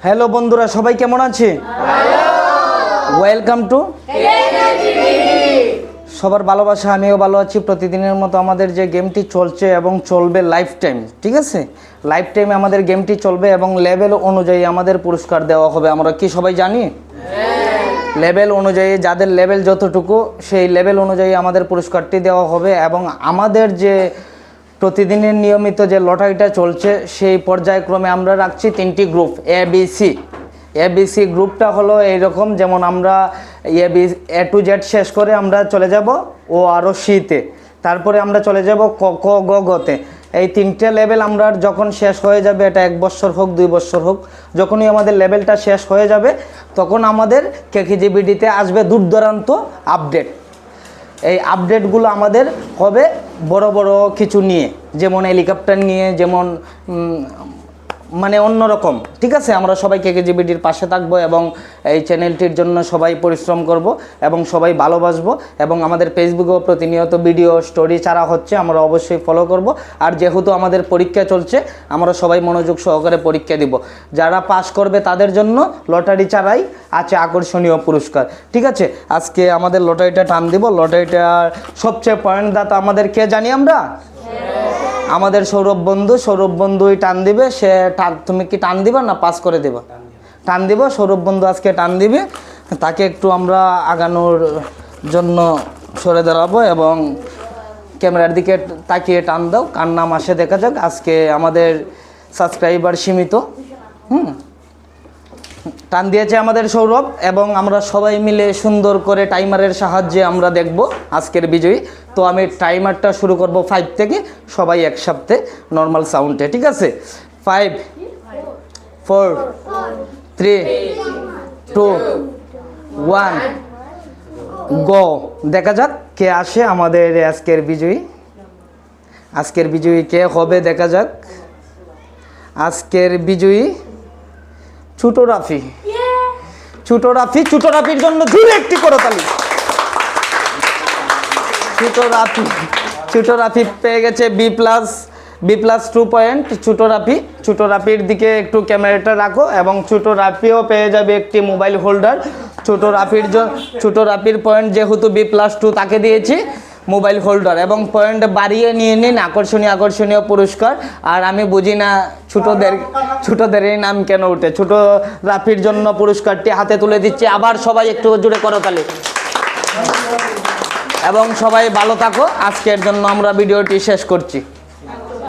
Hello বন্ধুরা, সবাই কেমন আছে? ওয়েলকাম টু সবার ভালোবাসা। আমিও ভালো আছি। প্রতিদিনের মতো আমাদের যে গেমটি চলছে এবং চলবে লাইফ টাইম, ঠিক আছে? লাইফ টাইমে আমাদের গেমটি চলবে এবং লেভেল অনুযায়ী আমাদের পুরস্কার দেওয়া হবে। আমরা কি সবাই জানি? লেভেল অনুযায়ী যাদের লেভেল যতটুকু, সেই লেভেল অনুযায়ী আমাদের পুরস্কারটি দেওয়া হবে। এবং আমাদের যে প্রতিদিনের নিয়মিত যে লটারিটা চলছে, সেই পর্যায়ক্রমে আমরা রাখছি তিনটি গ্রুপ, এবিসি গ্রুপটা হলো এইরকম, যেমন আমরা এ টু জেড শেষ করে আমরা চলে যাব ও আরও সিতে, তারপরে আমরা চলে যাব ক খ গ গতে। এই তিনটে লেভেল আমরা যখন শেষ হয়ে যাবে, এটা 1 বছর হোক 2 বছর হোক, যখনই আমাদের লেভেলটা শেষ হয়ে যাবে তখন আমাদের কেকেজিবিডিতে আসবে দূরদূরান্ত আপডেট। এই আপডেটগুলো আমাদের হবে বড় বড় কিছু নিয়ে, যেমন হেলিকপ্টার নিয়ে, যেমন মানে অন্যরকম, ঠিক আছে? আমরা সবাই কেকেজিবিডির পাশে থাকবো এবং এই চ্যানেলটির জন্য সবাই পরিশ্রম করব এবং সবাই ভালোবাসবো। এবং আমাদের ফেসবুকেও প্রতিনিয়ত ভিডিও স্টোরি ছাড়া হচ্ছে, আমরা অবশ্যই ফলো করব। আর যেহেতু আমাদের পরীক্ষা চলছে, আমরা সবাই মনোযোগ সহকারে পরীক্ষা দিব। যারা পাস করবে তাদের জন্য লটারি ছাড়াই আছে আকর্ষণীয় পুরস্কার, ঠিক আছে? আজকে আমাদের লটারিটা টান দিব। লটারিটার সবচেয়ে পয়েন্টদাতা আমাদের কে জানি আমরা? আমাদের সৌরভ বন্ধুই টান দিবে। সে তুমি কি টান দিবা না পাস করে দেবা? টান দিব। সৌরভ বন্ধু আজকে টান দিবে। তাকে একটু আমরা আগানোর জন্য সরে দাঁড়াবো এবং ক্যামেরার দিকে তাকিয়ে টান দাও। কার নাম আসে দেখা যাক। আজকে আমাদের সাবস্ক্রাইবার সীমিত। টান দিয়েছে আমাদের সৌরভ এবং আমরা সবাই মিলে সুন্দর করে টাইমারের সাহায্যে আমরা দেখব আজকের বিজয়ী। তো আমি টাইমারটা শুরু করব 5 থেকে, সবাই একসাথে নর্মাল সাউন্ডে, ঠিক আছে? 5 4 3 2 1 গো। দেখা যাক কে আসে আমাদের আজকের বিজয়ী। আজকের বিজয়ী কে হবে দেখা যাক। আজকের বিজয়ী ছোট রাফি। ছোট রাফির জন্য জোরে একটি করতালি। ছোট রাফি পেয়ে গেছে B+2 পয়েন্ট। ছোট রাফির দিকে একটু ক্যামেরাটা রাখো এবং ছোট রাফিও পেয়ে যাবে একটি মোবাইল হোল্ডার। ছোট রাফির পয়েন্ট যেহেতু B+2, তাকে দিয়েছি মোবাইল হোল্ডার এবং পয়েন্ট বাড়িয়ে নিয়ে নিন আকর্ষণীয় পুরস্কার। আর আমি বুঝি না ছোটদের এই নাম কেন উঠে। ছোট রাফির জন্য পুরস্কারটি হাতে তুলে দিচ্ছি। আবার সবাই একটু জোরে করতালি এবং সবাই ভালো থাকো। আজকের জন্য আমরা ভিডিওটি শেষ করছি।